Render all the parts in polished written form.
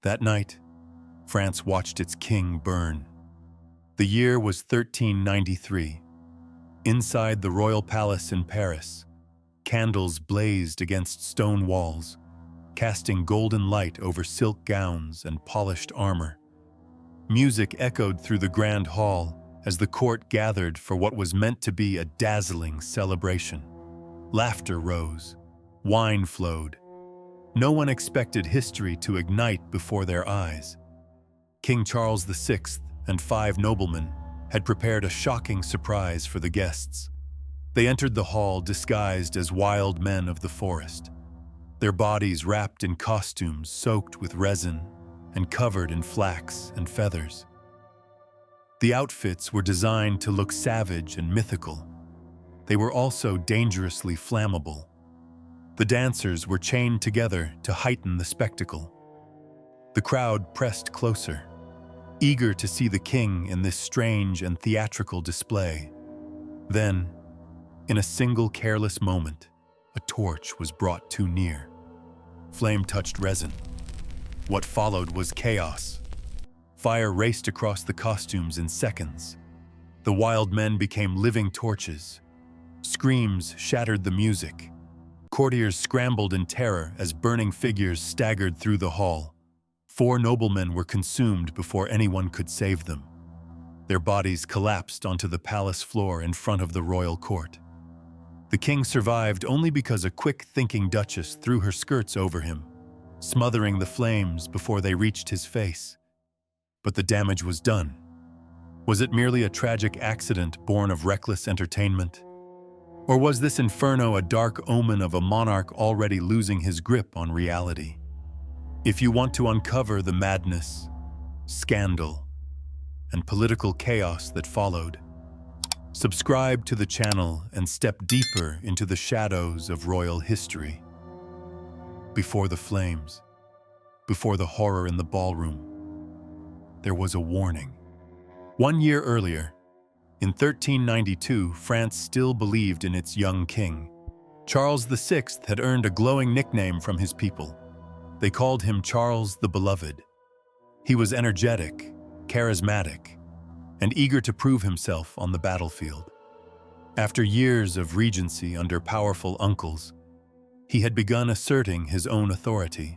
That night, France watched its king burn. The year was 1393. Inside the royal palace in Paris, candles blazed against stone walls, casting golden light over silk gowns and polished armor. Music echoed through the grand hall as the court gathered for what was meant to be a dazzling celebration. Laughter rose, wine flowed. No one expected history to ignite before their eyes. King Charles VI and 5 noblemen had prepared a shocking surprise for the guests. They entered the hall disguised as wild men of the forest, their bodies wrapped in costumes soaked with resin and covered in flax and feathers. The outfits were designed to look savage and mythical. They were also dangerously flammable. The dancers were chained together to heighten the spectacle. The crowd pressed closer, eager to see the king in this strange and theatrical display. Then, in a single careless moment, a torch was brought too near. Flame touched resin. What followed was chaos. Fire raced across the costumes in seconds. The wild men became living torches. Screams shattered the music. Courtiers scrambled in terror as burning figures staggered through the hall. 4 noblemen were consumed before anyone could save them. Their bodies collapsed onto the palace floor in front of the royal court. The king survived only because a quick-thinking duchess threw her skirts over him, smothering the flames before they reached his face. But the damage was done. Was it merely a tragic accident born of reckless entertainment? Or was this inferno a dark omen of a monarch already losing his grip on reality? If you want to uncover the madness, scandal, and political chaos that followed, subscribe to the channel and step deeper into the shadows of royal history. Before the flames, before the horror in the ballroom, there was a warning. 1 year earlier, in 1392, France still believed in its young king. Charles VI had earned a glowing nickname from his people. They called him Charles the Beloved. He was energetic, charismatic, and eager to prove himself on the battlefield. After years of regency under powerful uncles, he had begun asserting his own authority.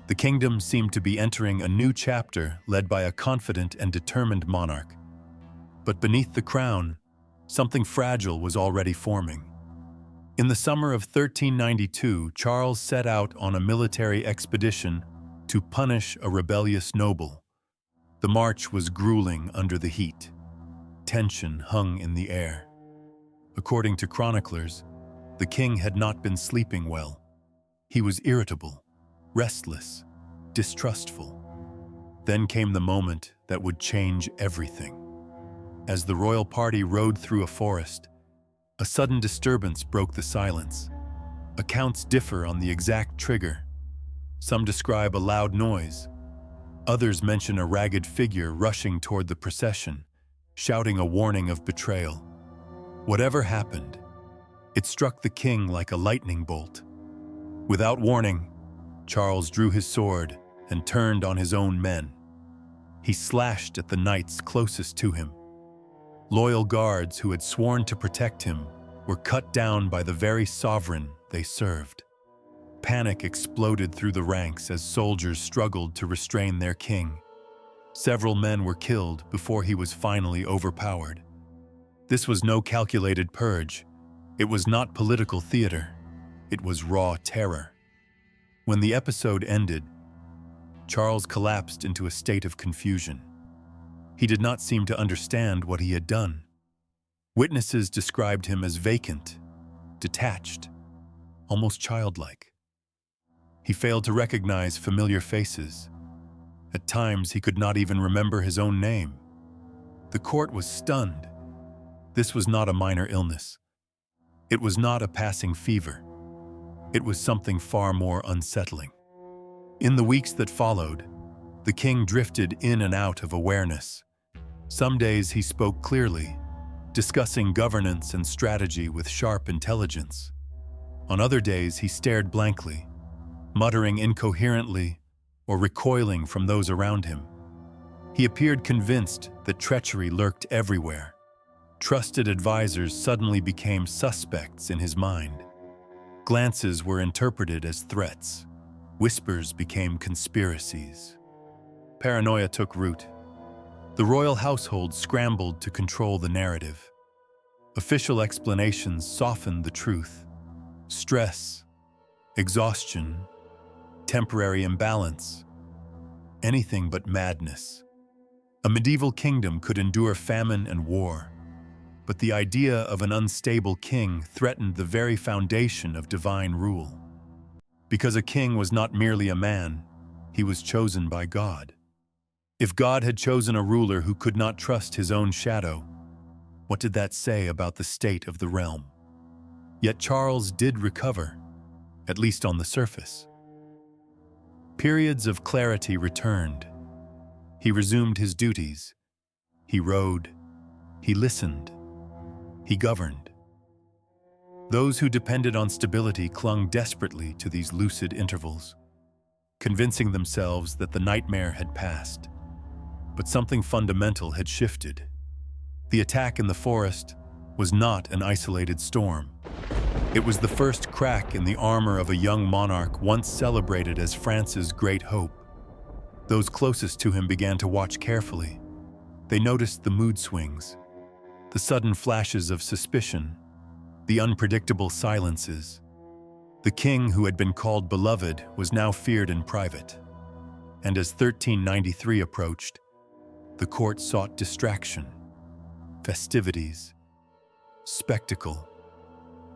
The kingdom seemed to be entering a new chapter led by a confident and determined monarch. But beneath the crown, something fragile was already forming. In the summer of 1392, Charles set out on a military expedition to punish a rebellious noble. The march was grueling under the heat. Tension hung in the air. According to chroniclers, the king had not been sleeping well. He was irritable, restless, distrustful. Then came the moment that would change everything. As the royal party rode through a forest, a sudden disturbance broke the silence. Accounts differ on the exact trigger. Some describe a loud noise. Others mention a ragged figure rushing toward the procession, shouting a warning of betrayal. Whatever happened, it struck the king like a lightning bolt. Without warning, Charles drew his sword and turned on his own men. He slashed at the knights closest to him. Loyal guards who had sworn to protect him were cut down by the very sovereign they served. Panic exploded through the ranks as soldiers struggled to restrain their king. Several men were killed before he was finally overpowered. This was no calculated purge. It was not political theater. It was raw terror. When the episode ended, Charles collapsed into a state of confusion. He did not seem to understand what he had done. Witnesses described him as vacant, detached, almost childlike. He failed to recognize familiar faces. At times, he could not even remember his own name. The court was stunned. This was not a minor illness. It was not a passing fever. It was something far more unsettling. In the weeks that followed, the king drifted in and out of awareness. Some days he spoke clearly, discussing governance and strategy with sharp intelligence. On other days he stared blankly, muttering incoherently or recoiling from those around him. He appeared convinced that treachery lurked everywhere. Trusted advisors suddenly became suspects in his mind. Glances were interpreted as threats. Whispers became conspiracies. Paranoia took root. The royal household scrambled to control the narrative. Official explanations softened the truth. Stress, exhaustion, temporary imbalance. Anything but madness. A medieval kingdom could endure famine and war, but the idea of an unstable king threatened the very foundation of divine rule. Because a king was not merely a man, he was chosen by God. If God had chosen a ruler who could not trust his own shadow, what did that say about the state of the realm? Yet Charles did recover, at least on the surface. Periods of clarity returned. He resumed his duties. He rode. He listened. He governed. Those who depended on stability clung desperately to these lucid intervals, convincing themselves that the nightmare had passed. But something fundamental had shifted. The attack in the forest was not an isolated storm. It was the first crack in the armor of a young monarch once celebrated as France's great hope. Those closest to him began to watch carefully. They noticed the mood swings, the sudden flashes of suspicion, the unpredictable silences. The king, who had been called beloved, was now feared in private. And as 1393 approached, the court sought distraction, festivities, spectacle,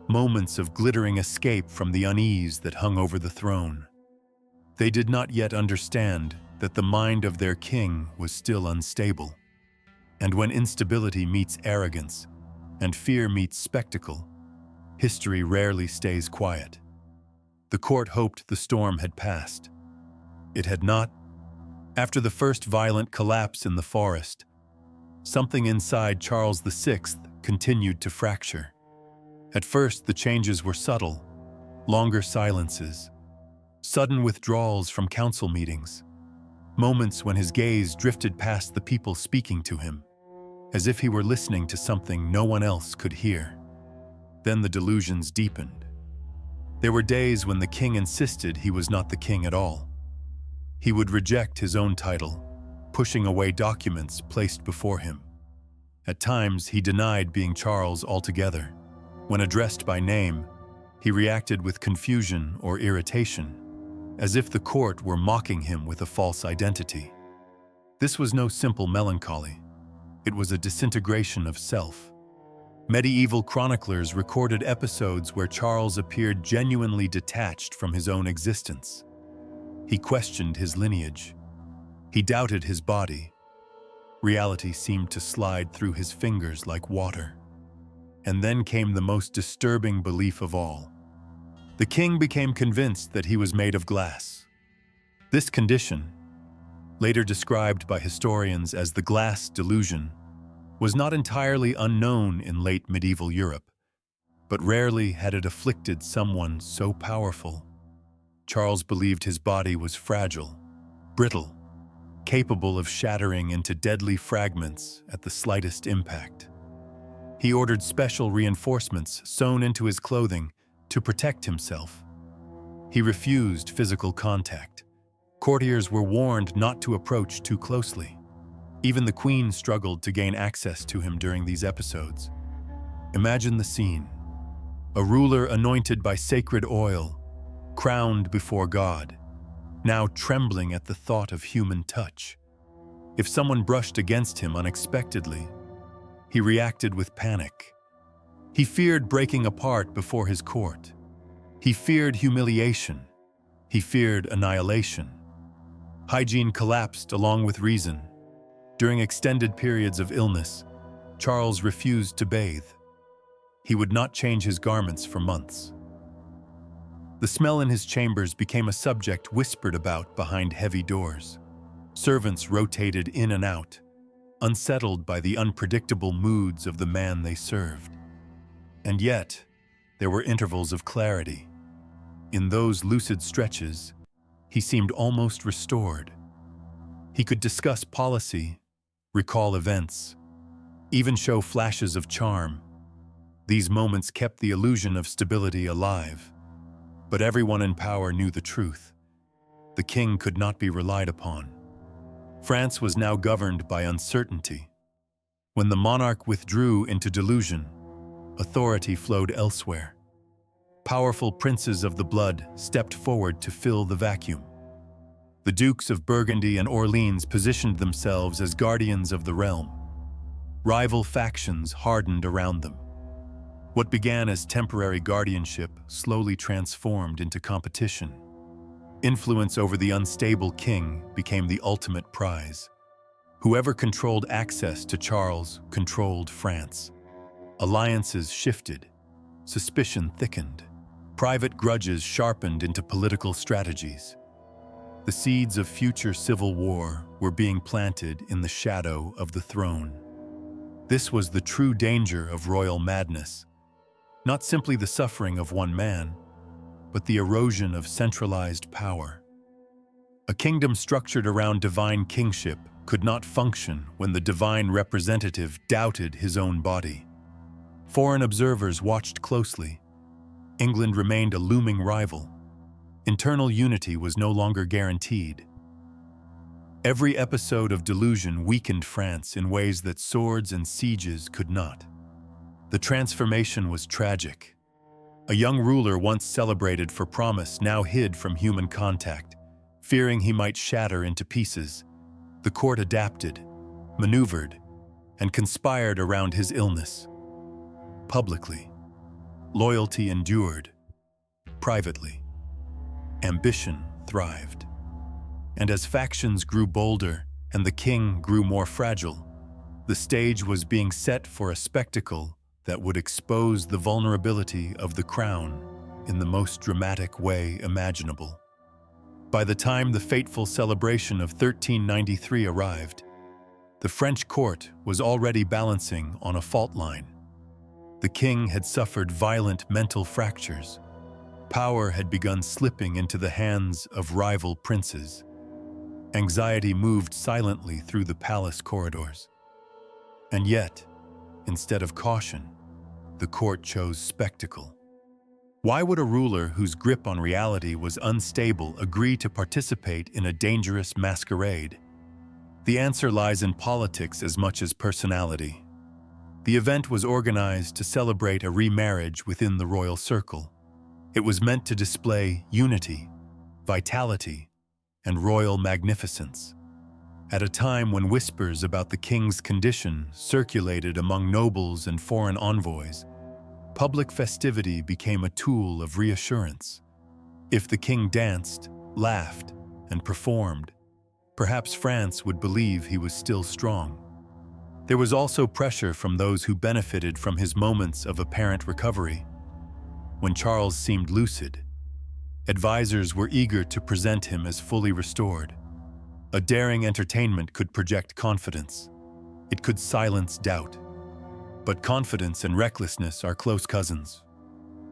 moments of glittering escape from the unease that hung over the throne. They did not yet understand that the mind of their king was still unstable. And when instability meets arrogance and fear meets spectacle, history rarely stays quiet. The court hoped the storm had passed. It had not. After the first violent collapse in the forest, something inside Charles VI continued to fracture. At first, the changes were subtle, longer silences, sudden withdrawals from council meetings, moments when his gaze drifted past the people speaking to him, as if he were listening to something no one else could hear. Then the delusions deepened. There were days when the king insisted he was not the king at all. He would reject his own title, pushing away documents placed before him. At times, he denied being Charles altogether. When addressed by name, he reacted with confusion or irritation, as if the court were mocking him with a false identity. This was no simple melancholy. It was a disintegration of self. Medieval chroniclers recorded episodes where Charles appeared genuinely detached from his own existence. He questioned his lineage. He doubted his body. Reality seemed to slide through his fingers like water. And then came the most disturbing belief of all. The king became convinced that he was made of glass. This condition, later described by historians as the Glass Delusion, was not entirely unknown in late medieval Europe, but rarely had it afflicted someone so powerful. Charles believed his body was fragile, brittle, capable of shattering into deadly fragments at the slightest impact. He ordered special reinforcements sewn into his clothing to protect himself. He refused physical contact. Courtiers were warned not to approach too closely. Even the queen struggled to gain access to him during these episodes. Imagine the scene. A ruler anointed by sacred oil, crowned before God, now trembling at the thought of human touch. If someone brushed against him unexpectedly, he reacted with panic. He feared breaking apart before his court. He feared humiliation. He feared annihilation. Hygiene collapsed along with reason. During extended periods of illness, Charles refused to bathe. He would not change his garments for months. The smell in his chambers became a subject whispered about behind heavy doors. Servants rotated in and out, unsettled by the unpredictable moods of the man they served. And yet, there were intervals of clarity. In those lucid stretches, he seemed almost restored. He could discuss policy, recall events, even show flashes of charm. These moments kept the illusion of stability alive. But everyone in power knew the truth. The king could not be relied upon. France was now governed by uncertainty. When the monarch withdrew into delusion, authority flowed elsewhere. Powerful princes of the blood stepped forward to fill the vacuum. The dukes of Burgundy and Orleans positioned themselves as guardians of the realm. Rival factions hardened around them. What began as temporary guardianship slowly transformed into competition. Influence over the unstable king became the ultimate prize. Whoever controlled access to Charles controlled France. Alliances shifted, suspicion thickened, private grudges sharpened into political strategies. The seeds of future civil war were being planted in the shadow of the throne. This was the true danger of royal madness. Not simply the suffering of one man, but the erosion of centralized power. A kingdom structured around divine kingship could not function when the divine representative doubted his own body. Foreign observers watched closely. England remained a looming rival. Internal unity was no longer guaranteed. Every episode of delusion weakened France in ways that swords and sieges could not. The transformation was tragic. A young ruler once celebrated for promise now hid from human contact, fearing he might shatter into pieces. The court adapted, maneuvered, and conspired around his illness. Publicly, loyalty endured. Privately, ambition thrived. And as factions grew bolder and the king grew more fragile, the stage was being set for a spectacle that would expose the vulnerability of the crown in the most dramatic way imaginable. By the time the fateful celebration of 1393 arrived, the French court was already balancing on a fault line. The king had suffered violent mental fractures. Power had begun slipping into the hands of rival princes. Anxiety moved silently through the palace corridors. And yet, instead of caution, the court chose spectacle. Why would a ruler whose grip on reality was unstable agree to participate in a dangerous masquerade? The answer lies in politics as much as personality. The event was organized to celebrate a remarriage within the royal circle. It was meant to display unity, vitality, and royal magnificence. At a time when whispers about the king's condition circulated among nobles and foreign envoys, public festivity became a tool of reassurance. If the king danced, laughed, and performed, perhaps France would believe he was still strong. There was also pressure from those who benefited from his moments of apparent recovery. When Charles seemed lucid, advisors were eager to present him as fully restored. A daring entertainment could project confidence. It could silence doubt. But confidence and recklessness are close cousins.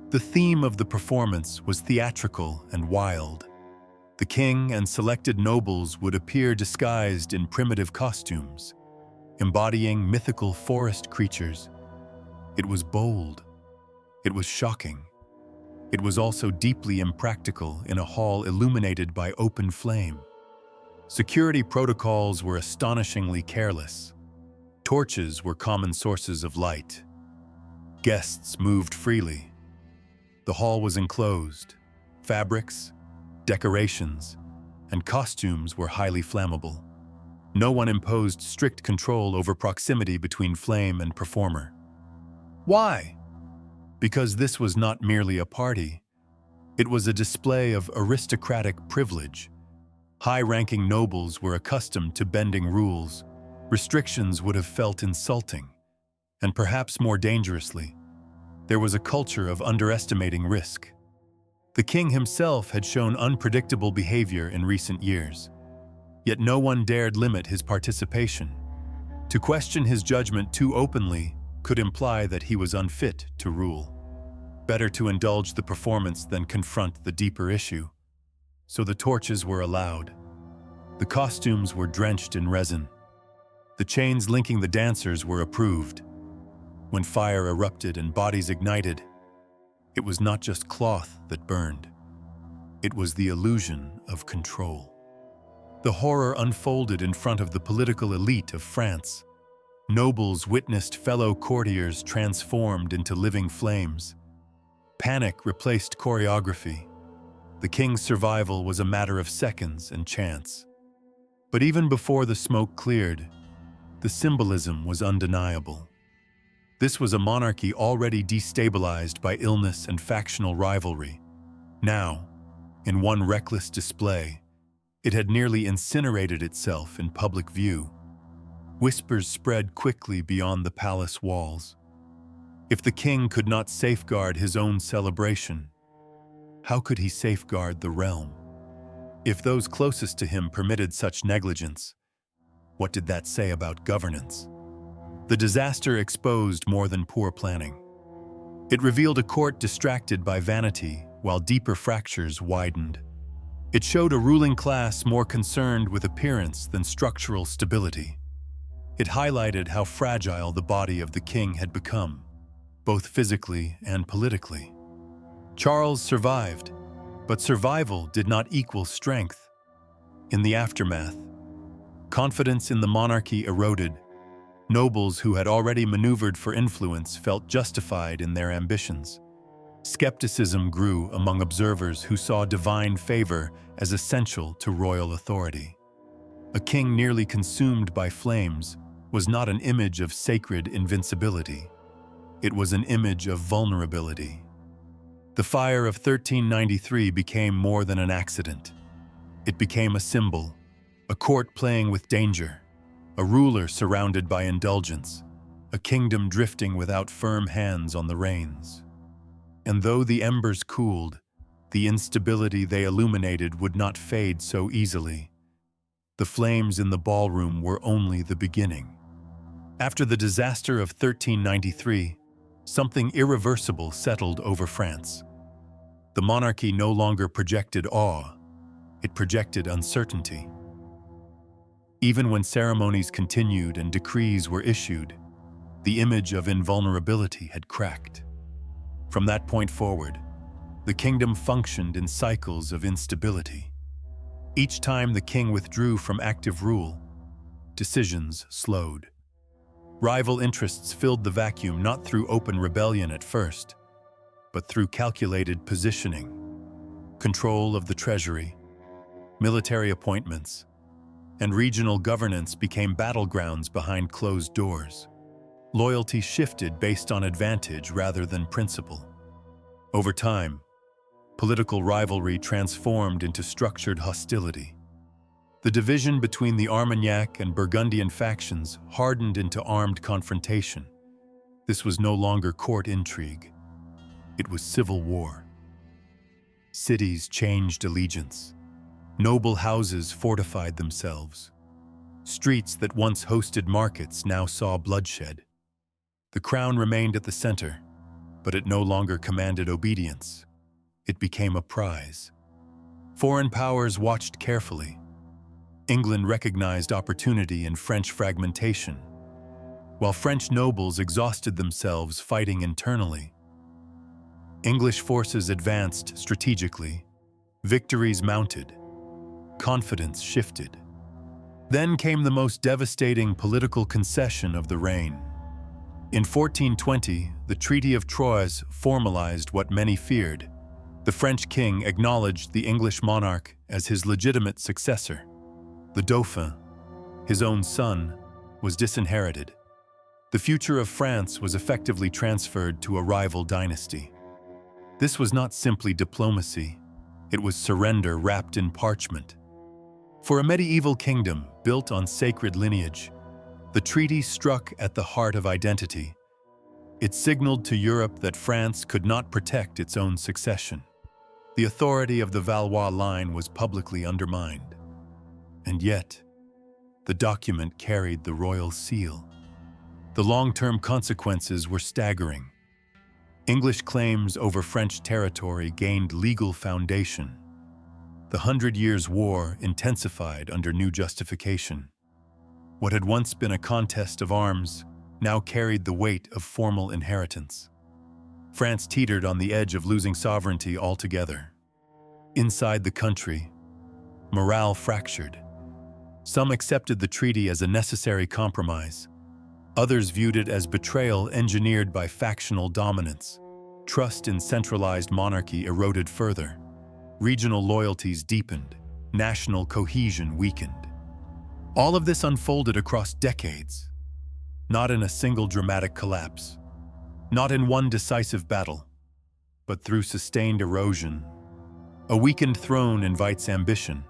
The theme of the performance was theatrical and wild. The king and selected nobles would appear disguised in primitive costumes, embodying mythical forest creatures. It was bold. It was shocking. It was also deeply impractical in a hall illuminated by open flame. Security protocols were astonishingly careless. Torches were common sources of light. Guests moved freely. The hall was enclosed. Fabrics, decorations, and costumes were highly flammable. No one imposed strict control over proximity between flame and performer. Why? Because this was not merely a party. It was a display of aristocratic privilege. High-ranking nobles were accustomed to bending rules. Restrictions would have felt insulting. And perhaps more dangerously, there was a culture of underestimating risk. The king himself had shown unpredictable behavior in recent years. Yet no one dared limit his participation. To question his judgment too openly could imply that he was unfit to rule. Better to indulge the performance than confront the deeper issue. so the torches were allowed. The costumes were drenched in resin. The chains linking the dancers were approved. When fire erupted and bodies ignited, it was not just cloth that burned. It was the illusion of control. The horror unfolded in front of the political elite of France. Nobles witnessed fellow courtiers transformed into living flames. Panic replaced choreography. The king's survival was a matter of seconds and chance. But even before the smoke cleared, the symbolism was undeniable. This was a monarchy already destabilized by illness and factional rivalry. Now, in one reckless display, it had nearly incinerated itself in public view. Whispers spread quickly beyond the palace walls. If the king could not safeguard his own celebration, how could he safeguard the realm? If those closest to him permitted such negligence, what did that say about governance? The disaster exposed more than poor planning. It revealed a court distracted by vanity, while deeper fractures widened. It showed a ruling class more concerned with appearance than structural stability. It highlighted how fragile the body of the king had become, both physically and politically. Charles survived, but survival did not equal strength. In the aftermath, confidence in the monarchy eroded. Nobles who had already maneuvered for influence felt justified in their ambitions. Skepticism grew among observers who saw divine favor as essential to royal authority. A king nearly consumed by flames was not an image of sacred invincibility. It was an image of vulnerability. The fire of 1393 became more than an accident. It became a symbol, a court playing with danger, a ruler surrounded by indulgence, a kingdom drifting without firm hands on the reins. And though the embers cooled, the instability they illuminated would not fade so easily. The flames in the ballroom were only the beginning. After the disaster of 1393, something irreversible settled over France. The monarchy no longer projected awe, it projected uncertainty. Even when ceremonies continued and decrees were issued, the image of invulnerability had cracked. From that point forward, the kingdom functioned in cycles of instability. Each time the king withdrew from active rule, decisions slowed. Rival interests filled the vacuum not through open rebellion at first, but through calculated positioning, control of the treasury, military appointments, and regional governance became battlegrounds behind closed doors. Loyalty shifted based on advantage rather than principle. Over time, political rivalry transformed into structured hostility. The division between the Armagnac and Burgundian factions hardened into armed confrontation. This was no longer court intrigue. It was civil war. Cities changed allegiance. Noble houses fortified themselves. Streets that once hosted markets now saw bloodshed. The crown remained at the center, but it no longer commanded obedience. It became a prize. Foreign powers watched carefully. England recognized opportunity in French fragmentation, while French nobles exhausted themselves fighting internally. English forces advanced strategically. Victories mounted. Confidence shifted. Then came the most devastating political concession of the reign. In 1420, the Treaty of Troyes formalized what many feared. The French king acknowledged the English monarch as his legitimate successor. The Dauphin, his own son, was disinherited. The future of France was effectively transferred to a rival dynasty. This was not simply diplomacy, it was surrender wrapped in parchment. For a medieval kingdom built on sacred lineage, the treaty struck at the heart of identity. It signaled to Europe that France could not protect its own succession. The authority of the Valois line was publicly undermined. And yet, the document carried the royal seal. The long-term consequences were staggering. English claims over French territory gained legal foundation. The 100 Years' War intensified under new justification. What had once been a contest of arms now carried the weight of formal inheritance. France teetered on the edge of losing sovereignty altogether. Inside the country, morale fractured. Some accepted the treaty as a necessary compromise. Others viewed it as betrayal engineered by factional dominance. Trust in centralized monarchy eroded further. Regional loyalties deepened. National cohesion weakened. All of this unfolded across decades, not in a single dramatic collapse, not in one decisive battle, but through sustained erosion. A weakened throne invites ambition.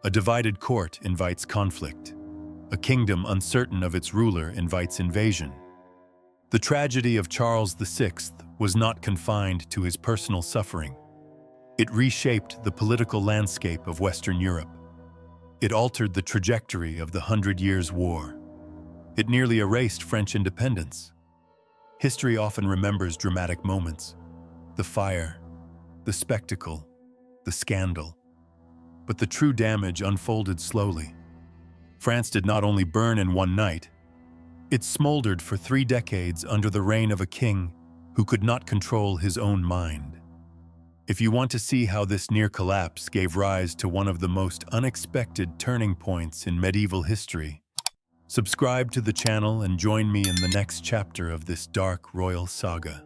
A divided court invites conflict. A kingdom uncertain of its ruler invites invasion. The tragedy of Charles VI was not confined to his personal suffering. It reshaped the political landscape of Western Europe. It altered the trajectory of the 100 Years' War. It nearly erased French independence. History often remembers dramatic moments: the fire, the spectacle, the scandal. But the true damage unfolded slowly. France did not only burn in one night, it smoldered for 3 decades under the reign of a king who could not control his own mind. If you want to see how this near collapse gave rise to one of the most unexpected turning points in medieval history, subscribe to the channel and join me in the next chapter of this dark royal saga.